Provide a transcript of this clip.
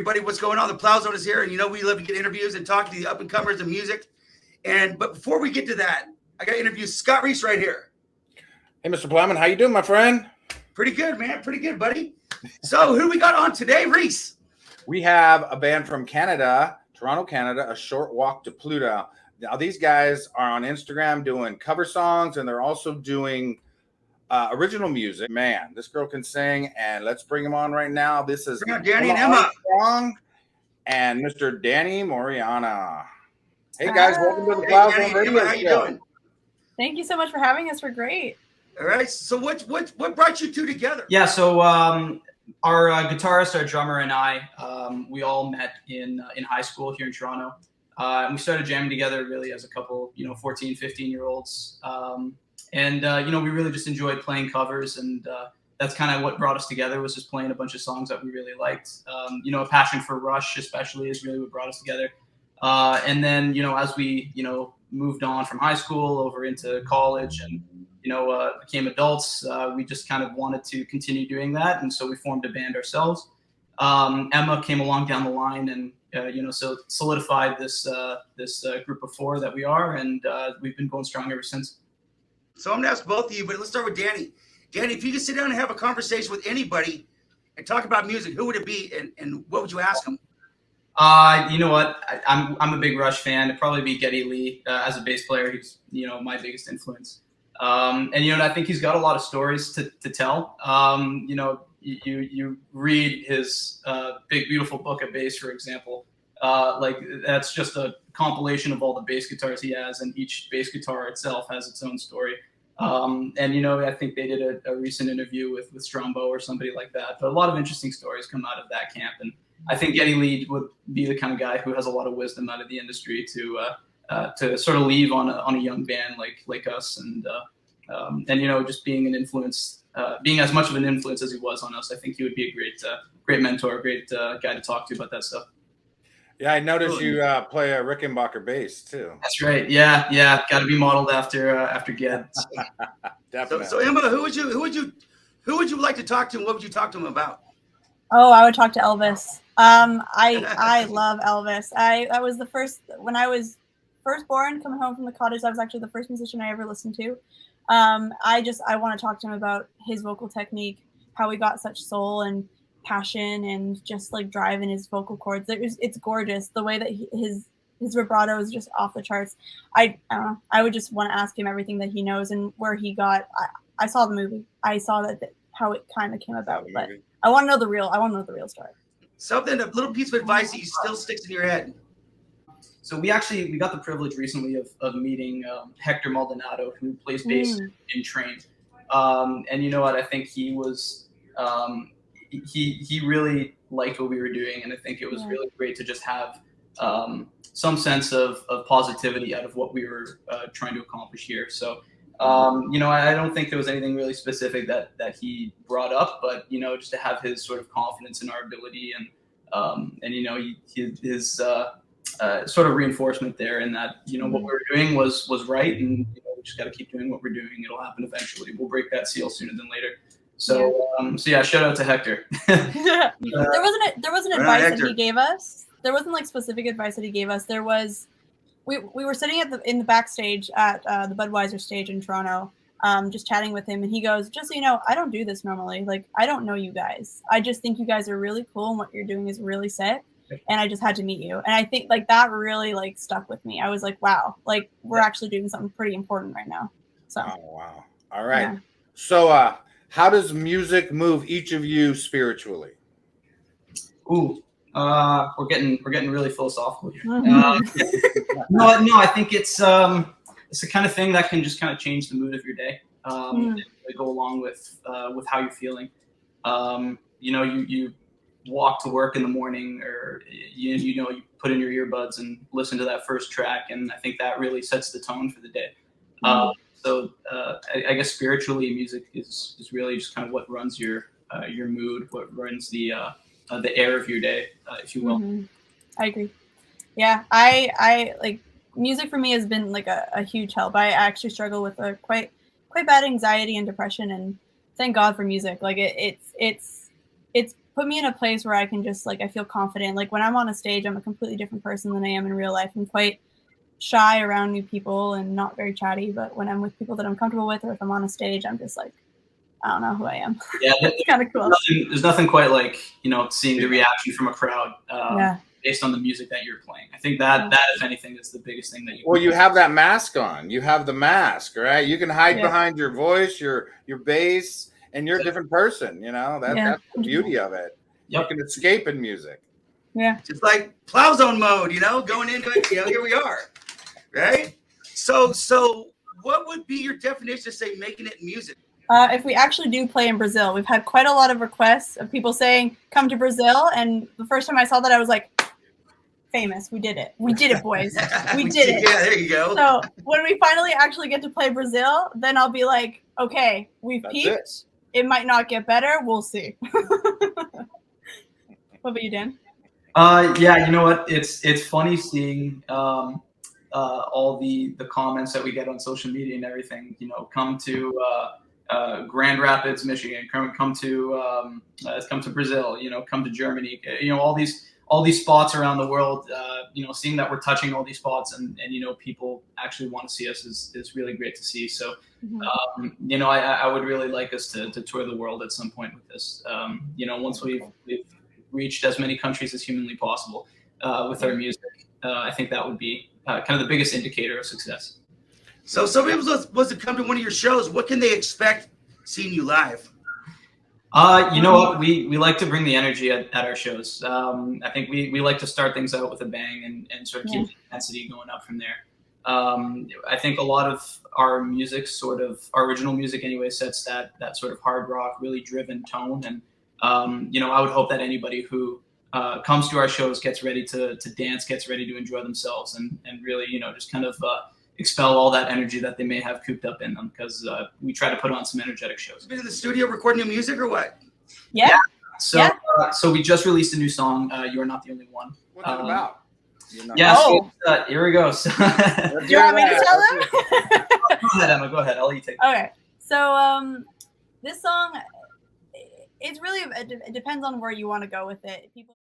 everybody, what's going on? The Plow Zone is here, and we love to get interviews and talk to the up and comers of music. But before we get to that, I got to interview Scott Reese right here. Hey, Mr. Plowman, how you doing, my friend? Pretty good, man. Pretty good, buddy. So who we got on today, Reese? We have a band from Canada, Toronto, Canada, A Short Walk to Pluto. Now, these guys are on Instagram doing cover songs, and they're also doing original music. Man, this girl can sing, and let's bring them on right now. This is Danny and Emma Armstrong and Mr. Danny Moriana. Hey, guys, welcome to the Plow Zone Radio Emma, how you doing? Thank you so much for having us. We're great. All right. So what brought you two together? Yeah. So our guitarist, our drummer, and I, we all met in high school here in Toronto. And we started jamming together really as a couple, 14, 15-year-olds. And we really just enjoyed playing covers. And that's kind of what brought us together, was just playing a bunch of songs that we really liked. A passion for Rush especially is really what brought us together. And then, as we, moved on from high school over into college and, became adults, we just kind of wanted to continue doing that. And so we formed a band ourselves. Emma came along down the line and, so solidified this group of four that we are. And we've been going strong ever since. So I'm going to ask both of you, but let's start with Danny. Danny, if you could sit down and have a conversation with anybody and talk about music, who would it be and what would you ask them? You know what? I'm a big Rush fan. It'd probably be Geddy Lee as a bass player. He's, my biggest influence. And I think he's got a lot of stories to tell. You read his big, beautiful book of bass, for example. That's just a compilation of all the bass guitars he has, and each bass guitar itself has its own story. I think they did a recent interview with Strombo or somebody like that. But a lot of interesting stories come out of that camp. And I think Geddy Lee would be the kind of guy who has a lot of wisdom out of the industry to sort of leave on a young band like us, and just being an influence, being as much of an influence as he was on us. I think he would be a great mentor, a great guy to talk to about that stuff. Yeah, I noticed you play a Rickenbacker bass too. That's right. Yeah. Got to be modeled after Ged. Definitely. So Emma, who would you like to talk to, and what would you talk to him about? Oh, I would talk to Elvis. I love Elvis. I was the first, when I was first born, coming home from the cottage, I was actually the first musician I ever listened to. I want to talk to him about his vocal technique, how he got such soul and passion and just like drive in his vocal cords. It's gorgeous. The way that his vibrato is just off the charts. I don't know. I would just want to ask him everything that he knows and where he got. I saw the movie. I saw that how it kind of came about, but I want to know the real story. Something, a little piece of advice that you still sticks in your head. So we got the privilege recently of meeting Hector Maldonado, who plays bass in Train. And you know what? I think he was he really liked what we were doing, and I think it was really great to just have some sense of positivity out of what we were trying to accomplish here. So I don't think there was anything really specific that he brought up, but just to have his sort of confidence in our ability and his sort of reinforcement there, and that what we were doing was right, and we just got to keep doing what we're doing. It'll happen eventually. We'll break that seal sooner than later. So shout out to Hector. There wasn't advice that he gave us. There wasn't like specific advice that he gave us. There was. We were sitting in the backstage at the Budweiser stage in Toronto, just chatting with him, and he goes, "Just so you know, I don't do this normally. Like, I don't know you guys. I just think you guys are really cool, and what you're doing is really sick, and I just had to meet you." And I think like that really like stuck with me. I was like, "Wow, like we're actually doing something pretty important right now." So. Oh, wow. All right. Yeah. So, how does music move each of you spiritually? Ooh. We're getting really philosophical here. No, I think it's the kind of thing that can just kind of change the mood of your day. And go along with how you're feeling. You walk to work in the morning, or you put in your earbuds and listen to that first track, and I think that really sets the tone for the day. So I guess spiritually, music is really just kind of what runs your mood, what runs the air of your day, if you will. I agree. Yeah, I like music for me has been like a huge help. I actually struggle with a quite bad anxiety and depression, and thank God for music. Like it's put me in a place where I can just like, I feel confident. Like when I'm on a stage, I'm a completely different person than I am in real life. I'm quite shy around new people and not very chatty, but when I'm with people that I'm comfortable with, or if I'm on a stage, I'm just like, I don't know who I am. Yeah, It's kind of cool. There's nothing quite like, you know, seeing the reaction from a crowd based on the music that you're playing. I think that if anything is the biggest thing that you. Well, you have that mask on. You have the mask, right? You can hide behind your voice, your bass, and you're a different person. You know that's the beauty of it. You can escape in music. Yeah, just like plow zone mode. You know, going into it. You know, here we are, right? So what would be your definition of say making it music? If we actually do play in Brazil, we've had quite a lot of requests of people saying, come to Brazil. And the first time I saw that, I was like, famous. We did it. We did it, boys. We did it. Yeah, there you go. So when we finally actually get to play Brazil, then I'll be like, okay, we've peaked. It might not get better. We'll see. What about you, Dan? Yeah, you know what? It's funny seeing all the comments that we get on social media and everything. You know, come to Grand Rapids, Michigan. Come to Brazil. You know, come to Germany. You know, all these spots around the world. You know, seeing that we're touching all these spots and you know people actually want to see us is really great to see. So, you know, I would really like us to tour the world at some point with this. You know, once we've reached as many countries as humanly possible with our music, I think that would be kind of the biggest indicator of success. So somebody was to come to one of your shows, what can they expect seeing you live? You know what? We like to bring the energy at our shows. I think we like to start things out with a bang and sort of keep the intensity going up from there. I think a lot of our music, our original music anyway, sets that sort of hard rock, really driven tone. And, you know, I would hope that anybody who comes to our shows gets ready to dance, gets ready to enjoy themselves and really, you know, just kind of expel all that energy that they may have cooped up in them, because we try to put on some energetic shows. Been in the studio recording new music or what? Yeah. So we just released a new song, You're Not the Only One. What's it about? So here we go. So, do you want me to tell them? Go ahead, Emma. Go ahead. I'll let you take it. Okay. So this song, it's really, it depends on where you want to go with it. People.